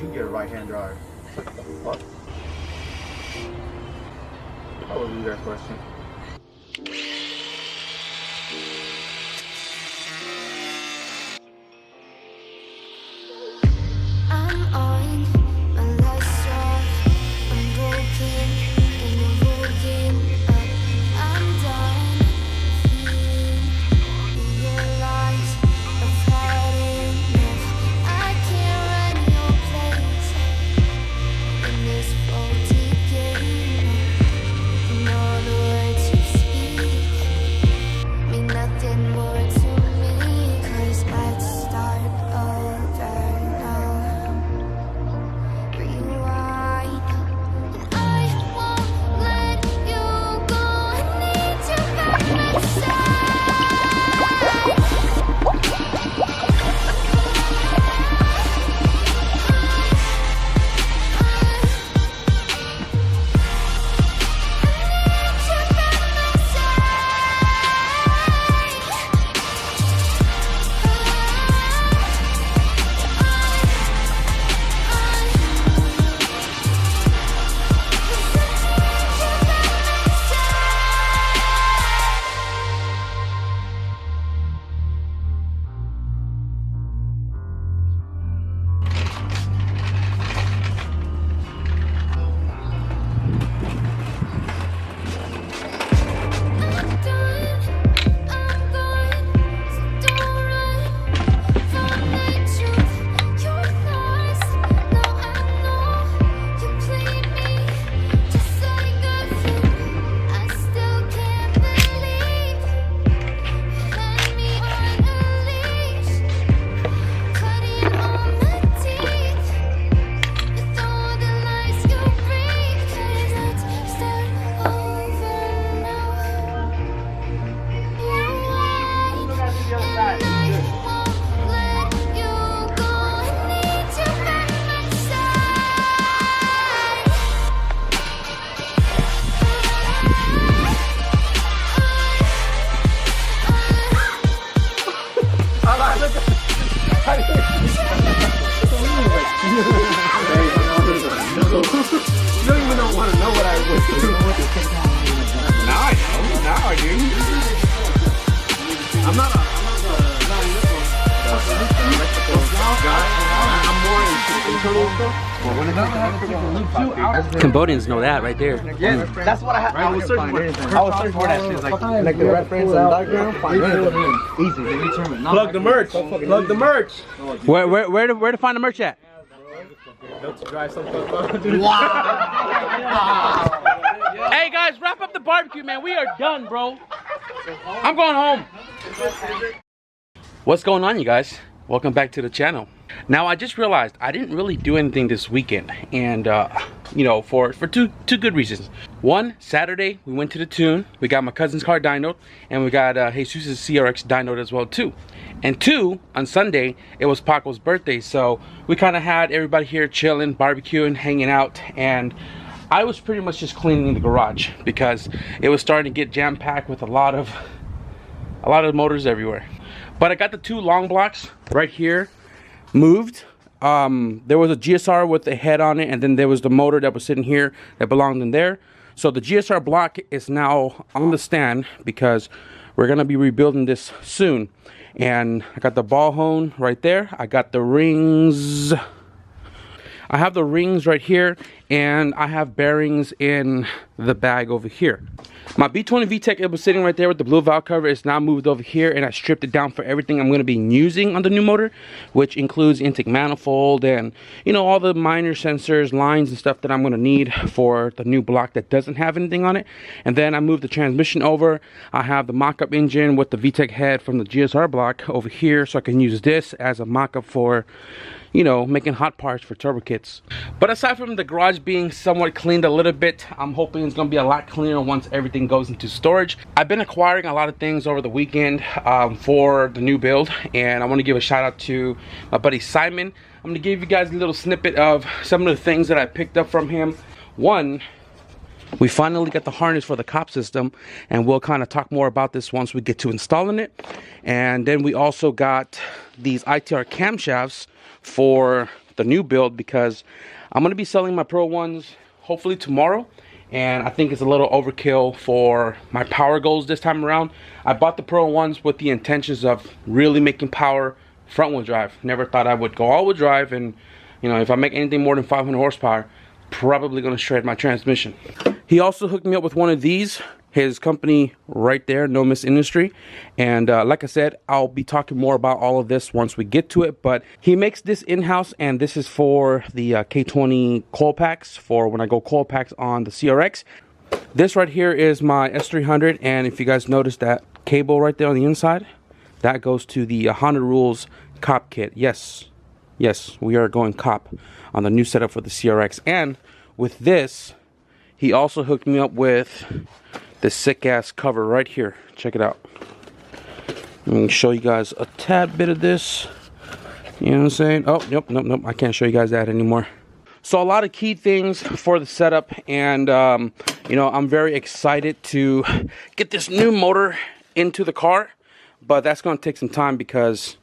you get a right-hand drive? What? That was you guys' question. You don't even want to know what I was doing. Now I know. Now I do. I'm not a guy. I'm more into internal stuff. Well, when it comes to Cambodians know that right there. yeah, that's what I was searching for. I was searching for that shit. Like the reference and background. Easy. Plug the merch. Plug the merch. Where to find the merch at? Wow. Hey guys, wrap up the barbecue, man. We are done, bro. I'm going home. What's going on, you guys? Welcome back to the channel. Now, I just realized I didn't really do anything this weekend, and you know, for two good reasons. One, Saturday we went to the tune. We got my cousin's car dynoed, and we got Jesus' CRX dynoed as well too. And two, on Sunday it was Paco's birthday, so we kind of had everybody here chilling, barbecuing, hanging out, and I was pretty much just cleaning the garage because it was starting to get jam-packed with a lot of motors everywhere. But I got the two long blocks right here moved. There was a GSR with a head on it, and then there was the motor that was sitting here that belonged in there. So the GSR block is now on the stand because we're gonna be rebuilding this soon. And I got the ball hone right there. I got the rings. I have the rings right here, and I have bearings in the bag over here. My B20 VTEC, it was sitting right there with the blue valve cover. It's now moved over here, and I stripped it down for everything I'm going to be using on the new motor, which includes intake manifold and, you know, all the minor sensors, lines and stuff that I'm going to need for the new block that doesn't have anything on it. And then I moved the transmission over. I have the mock-up engine with the VTEC head from the GSR block over here, so I can use this as a mock-up for, you know, making hot parts for turbo kits. But aside from the garage being somewhat cleaned a little bit, I'm hoping it's gonna be a lot cleaner once everything goes into storage. I've been acquiring a lot of things over the weekend for the new build, and I want to give a shout out to my buddy Simon. I'm gonna give you guys a little snippet of some of the things that I picked up from him. One, we finally got the harness for the cop system, and we'll kind of talk more about this once we get to installing it. And then we also got these ITR camshafts for the new build because I'm gonna be selling my Pro ones hopefully tomorrow, and I think it's a little overkill for my power goals this time around. I bought the Pro ones with the intentions of really making power front wheel drive. Never thought I would go all wheel drive, and you know, if I make anything more than 500 horsepower, probably gonna shred my transmission. He also hooked me up with one of these, his company right there, No Miss Industry, and like I said, I'll be talking more about all of this once we get to it. But he makes this in-house, and this is for the K20 coil packs for when I go coil packs on the CRX. This right here is my S300, and if you guys notice that cable right there on the inside, that goes to the Honda Rules cop kit. Yes, we are going cop on the new setup for the CRX. And with this, he also hooked me up with this sick ass cover right here. Check it out. Let me show you guys a tad bit of this. You know what I'm saying? Oh, nope. I can't show you guys that anymore. So a lot of key things for the setup, and you know, I'm very excited to get this new motor into the car, but that's going to take some time because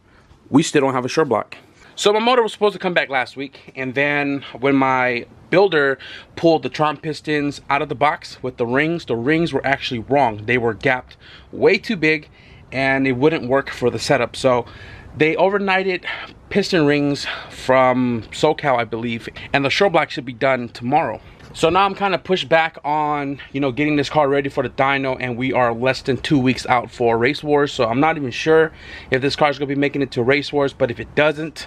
we still don't have a shore block. So my motor was supposed to come back last week, and then when my builder pulled the Tron pistons out of the box with the rings were actually wrong. They were gapped way too big, and it wouldn't work for the setup. So they overnighted piston rings from SoCal, I believe, and the shore block should be done tomorrow. So now I'm kind of pushed back on, you know, getting this car ready for the dyno, and we are less than 2 weeks out for Race Wars. So I'm not even sure if this car is going to be making it to Race Wars, but if it doesn't,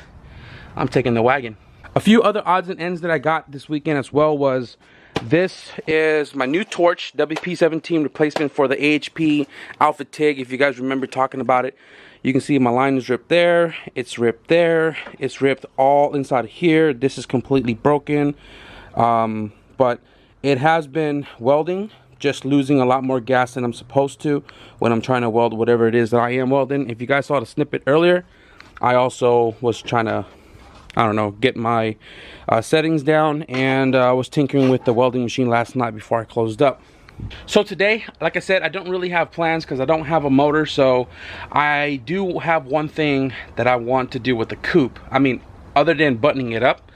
I'm taking the wagon. A few other odds and ends that I got this weekend as well was, this is my new torch, WP17 replacement for the AHP Alpha TIG. If you guys remember talking about it, you can see my line is ripped there, it's ripped there, it's ripped all inside of here. This is completely broken, but it has been welding, just losing a lot more gas than I'm supposed to when I'm trying to weld whatever it is that I am welding. If you guys saw the snippet earlier, I also was trying to, I don't know, get my settings down, and I was tinkering with the welding machine last night before I closed up. So today, like I said, I don't really have plans because I don't have a motor. So I do have one thing that I want to do with the coupe. I mean, other than buttoning it up.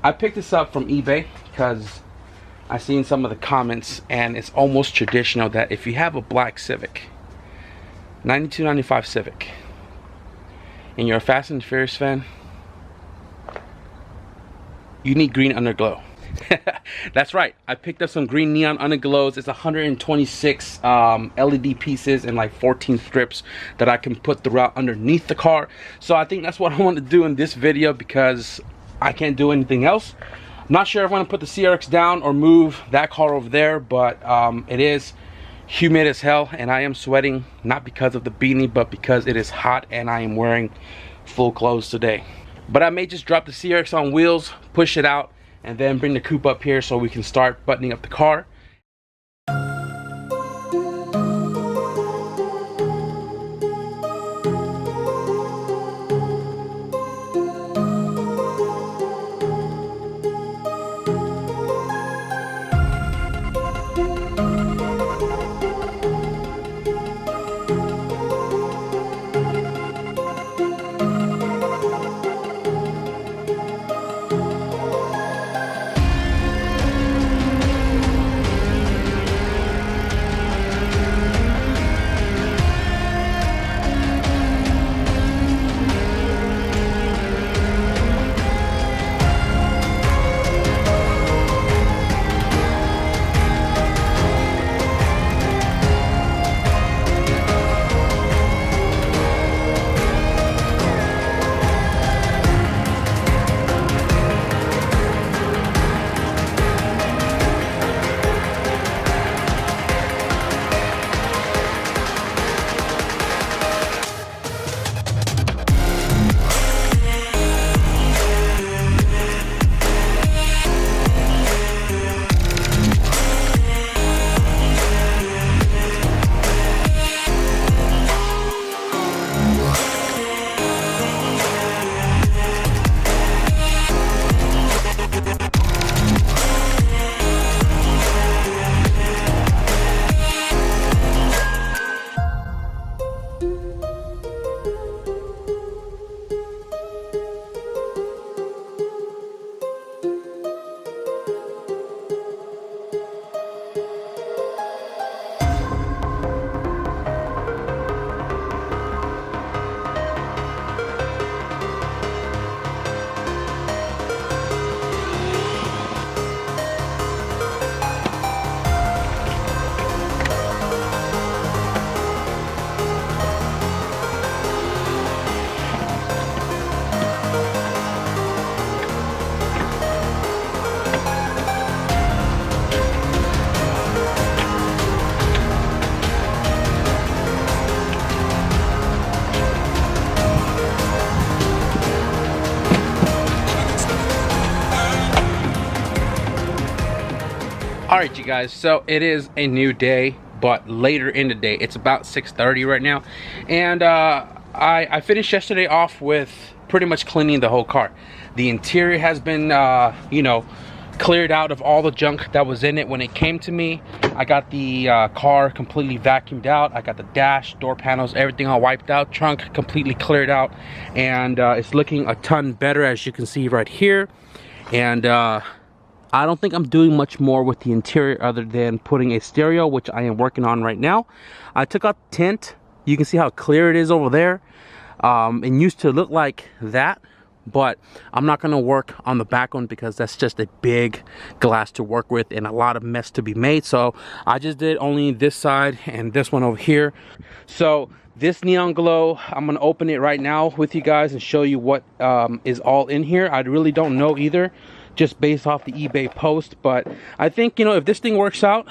I picked this up from eBay because I seen some of the comments, and it's almost traditional that if you have a black Civic, 92, 95 Civic, and you're a Fast and Furious fan, you need green underglow. That's right, I picked up some green neon underglows. It's 126 LED pieces and like 14 strips that I can put throughout underneath the car. So I think that's what I want to do in this video because I can't do anything else. I'm not sure if I want to put the CRX down or move that car over there, but it is humid as hell, and I am sweating, not because of the beanie, but because it is hot and I am wearing full clothes today. But I may just drop the CRX on wheels, push it out, and then bring the coupe up here so we can start buttoning up the car. Alright you guys, so it is a new day, but later in the day. It's about 6:30 right now, and I finished yesterday off with pretty much cleaning the whole car. The interior has been you know, cleared out of all the junk that was in it when it came to me. I got the car completely vacuumed out. I got the dash, door panels, everything all wiped out. Trunk completely cleared out, and it's looking a ton better, as you can see right here. And I don't think I'm doing much more with the interior other than putting a stereo, which I am working on right now. I took out the tint. You can see how clear it is over there. It used to look like that, but I'm not going to work on the back one because that's just a big glass to work with and a lot of mess to be made. So I just did only this side and this one over here. So this neon glow, I'm going to open it right now with you guys and show you what is all in here. I really don't know either, just based off the eBay post, but I think, you know, if this thing works out,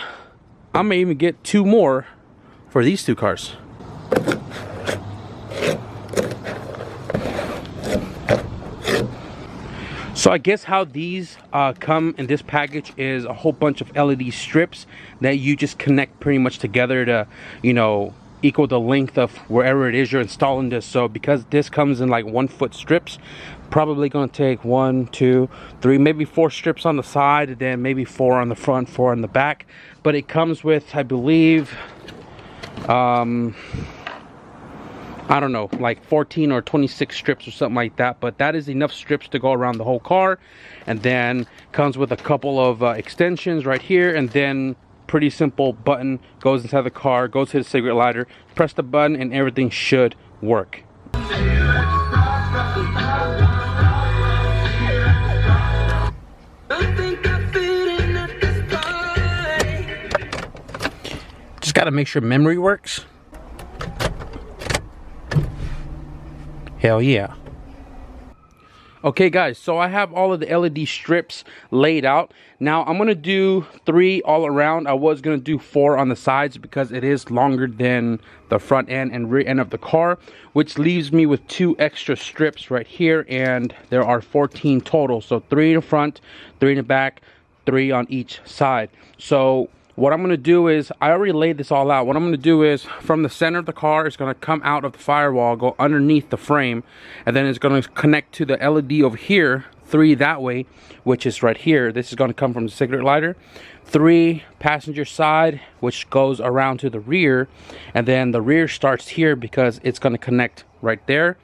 I may even get 2 more for these 2 cars. So I guess how these come in this package is a whole bunch of LED strips that you just connect pretty much together to, you know, equal the length of wherever it is you're installing this. So because this comes in like 1-foot strips, probably going to take 1, 2, 3, maybe 4 strips on the side, and then maybe 4 on the front, 4 on the back. But it comes with, I believe, I don't know, like 14 or 26 strips or something like that. But that is enough strips to go around the whole car. And then comes with a couple of extensions right here, and then pretty simple button goes inside the car, goes to the cigarette lighter, press the button, and everything should work. Just gotta make sure memory works. Hell yeah. Okay guys, so I have all of the LED strips laid out. Now I'm gonna do 3 all around. I was gonna do 4 on the sides because it is longer than the front end and rear end of the car, which leaves me with 2 extra strips right here, and there are 14 total. So 3 in the front, 3 in the back, 3 on each side. So what I'm going to do is, I already laid this all out. What I'm going to do is, from the center of the car, it's going to come out of the firewall, go underneath the frame, and then it's going to connect to the LED over here, 3 that way, which is right here. This is going to come from the cigarette lighter. 3 passenger side, which goes around to the rear, and then the rear starts here because it's going to connect right there.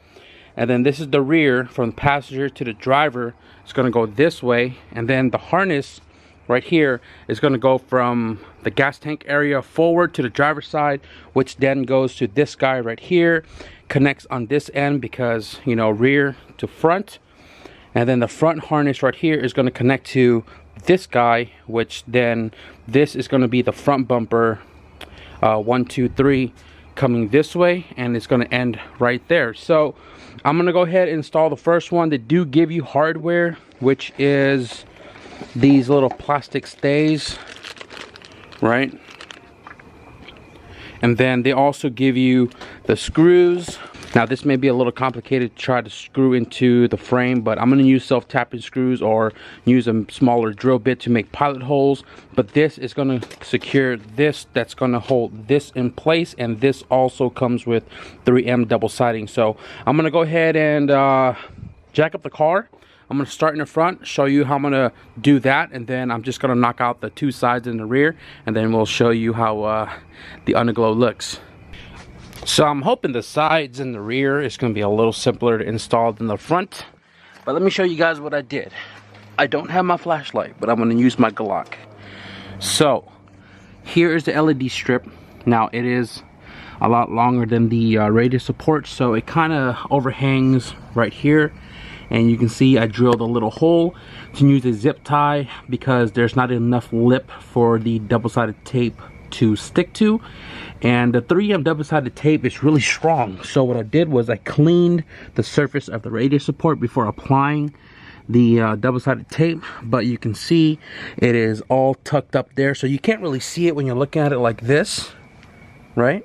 And then this is the rear from the passenger to the driver. It's going to go this way, and then the harness right here is going to go from the gas tank area forward to the driver's side, which then goes to this guy right here, connects on this end because, you know, rear to front. And then the front harness right here is going to connect to this guy, which then this is going to be the front bumper, 1, 2, 3 coming this way, and it's going to end right there. So I'm going to go ahead and install the first one. They do give you hardware, which is these little plastic stays, right? And then they also give you the screws. Now this may be a little complicated to try to screw into the frame, but I'm going to use self-tapping screws or use a smaller drill bit to make pilot holes. But this is going to secure this, that's going to hold this in place, and this also comes with 3M double siding. So I'm going to go ahead and jack up the car. I'm going to start in the front, show you how I'm going to do that, and then I'm just going to knock out the 2 sides in the rear, and then we'll show you how the Underglow looks. So I'm hoping the sides and the rear is going to be a little simpler to install than the front. But let me show you guys what I did. I don't have my flashlight, but I'm going to use my Glock. So here is the LED strip. Now it is a lot longer than the radius support, so it kind of overhangs right here. And you can see I drilled a little hole to use a zip tie because there's not enough lip for the double-sided tape to stick to. And the 3M double-sided tape is really strong. So what I did was I cleaned the surface of the radius support before applying the double-sided tape. But you can see it is all tucked up there. So you can't really see it when you're looking at it like this, right?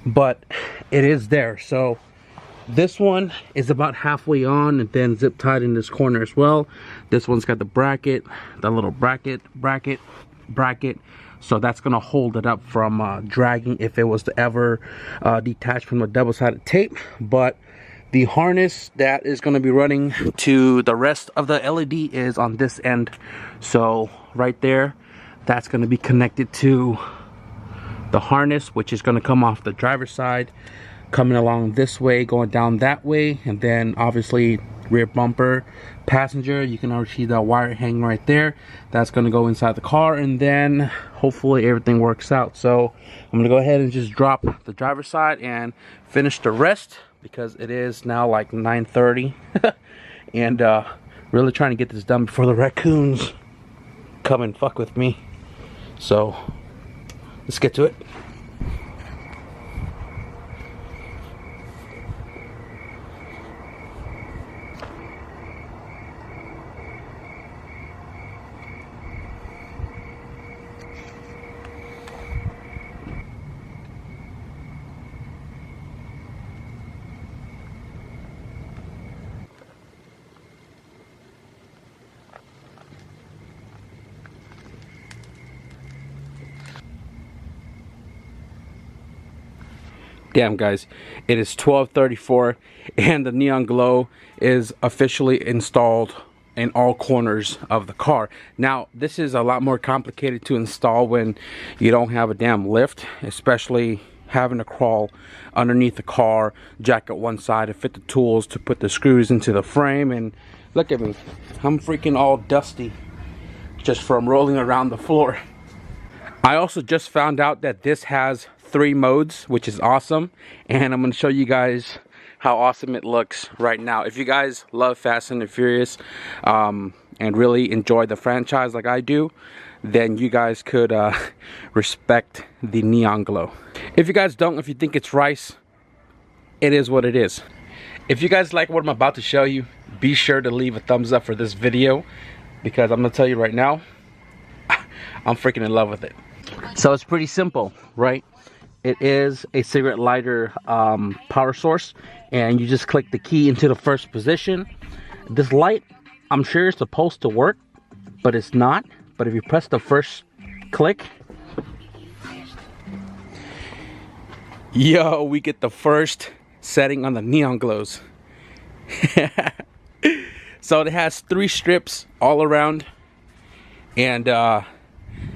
But it is there. So This one is about halfway on and then zip tied in this corner as well. This one's got the bracket, the little bracket. So that's gonna hold it up from dragging if it was to ever detach from the double-sided tape. But the harness that is gonna be running to the rest of the LED is on this end. So right there, that's gonna be connected to the harness, which is gonna come off the driver's side, coming along this way, going down that way, and then obviously rear bumper, passenger. You can already see the wire hanging right there. That's gonna go inside the car, and then hopefully everything works out. So I'm gonna go ahead and just drop the driver's side and finish the rest, because it is now like 9:30 and really trying to get this done before the raccoons come and fuck with me. So let's get to it. Damn guys, it is 12:34 and the neon glow is officially installed in all corners of the car. Now this is a lot more complicated to install when you don't have a damn lift, especially having to crawl underneath the car, jack at one side to fit the tools to put the screws into the frame. And look at me, I'm freaking all dusty just from rolling around the floor. I also just found out that this has 3 modes, which is awesome, and I'm going to show you guys how awesome it looks right now. If you guys love Fast and Furious and really enjoy the franchise like I do, then you guys could respect the neon glow. If you guys don't, if you think it's rice, it is what it is. If you guys like what I'm about to show you, be sure to leave a thumbs up for this video, because I'm going to tell you right now, I'm freaking in love with it. So it's pretty simple, right? It is a cigarette lighter power source, and you just click the key into the first position. This light, I'm sure it's supposed to work, but it's not. But if you press the first click, yo, we get the first setting on the neon glows. So it has 3 strips all around, and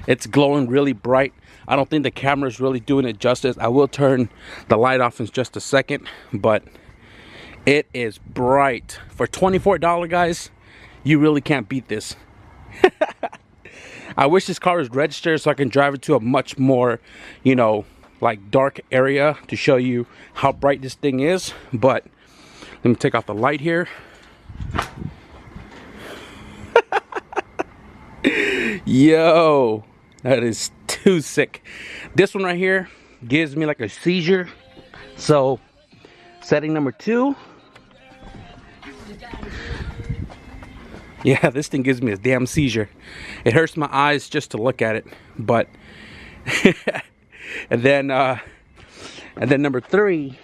it's glowing really bright. I don't think the camera is really doing it justice. I will turn the light off in just a second, but it is bright. For $24, guys, you really can't beat this. I wish this car was registered so I can drive it to a much more, you know, like dark area to show you how bright this thing is. But let me take off the light here. Yo, that is too sick. This one right here gives me like a seizure. So setting number 2, yeah, this thing gives me a damn seizure. It hurts my eyes just to look at it. But and then number 3,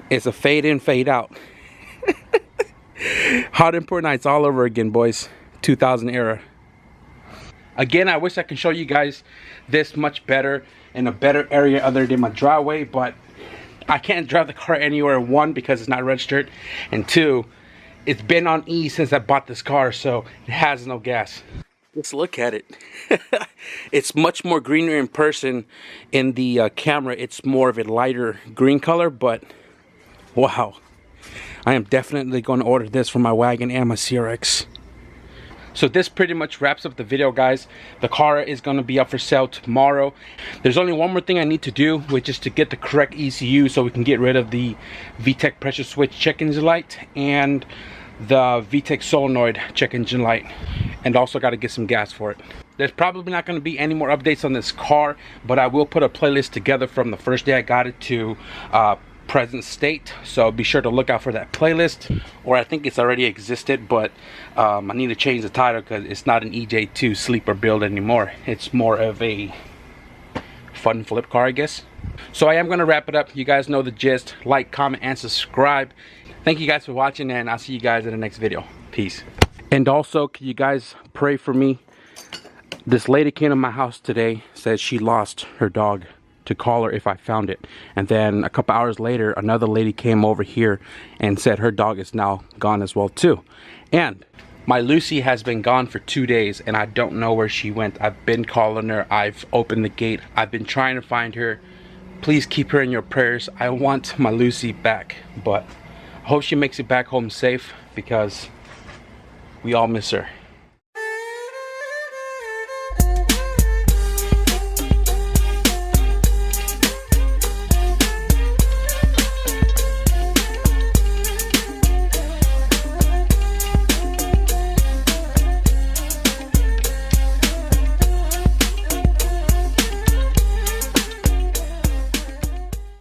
it's a fade in, fade out. Hot import nights all over again, boys. 2000 era. Again, I wish I could show you guys this much better in a better area other than my driveway, but I can't drive the car anywhere. 1, because it's not registered, and 2, it's been on E since I bought this car, so it has no gas. Let's look at it. It's much more greener in person. In the camera, it's more of a lighter green color, but wow. I am definitely going to order this for my wagon and my CRX. So this pretty much wraps up the video, guys. The car is going to be up for sale tomorrow. There's only one more thing I need to do, which is to get the correct ECU so we can get rid of the VTEC pressure switch check engine light and the VTEC solenoid check engine light, and also got to get some gas for it. There's probably not going to be any more updates on this car, but I will put a playlist together from the first day I got it to present state, so be sure to look out for that playlist. Or I think it's already existed, but I need to change the title because it's not an EJ2 sleeper build anymore. It's more of a fun flip car, I guess. So I am gonna wrap it up. You guys know the gist. Like, comment, and subscribe. Thank you guys for watching, and I'll see you guys in the next video. Peace. And also, can you guys pray for me? This lady came to my house today, said she lost her dog, to call her if I found it. And then a couple hours later, another lady came over here and said her dog is now gone as well too. And my Lucy has been gone for 2 days, and I don't know where she went. I've been calling her. I've opened the gate. I've been trying to find her. Please keep her in your prayers. I want my Lucy back, but I hope she makes it back home safe, because we all miss her.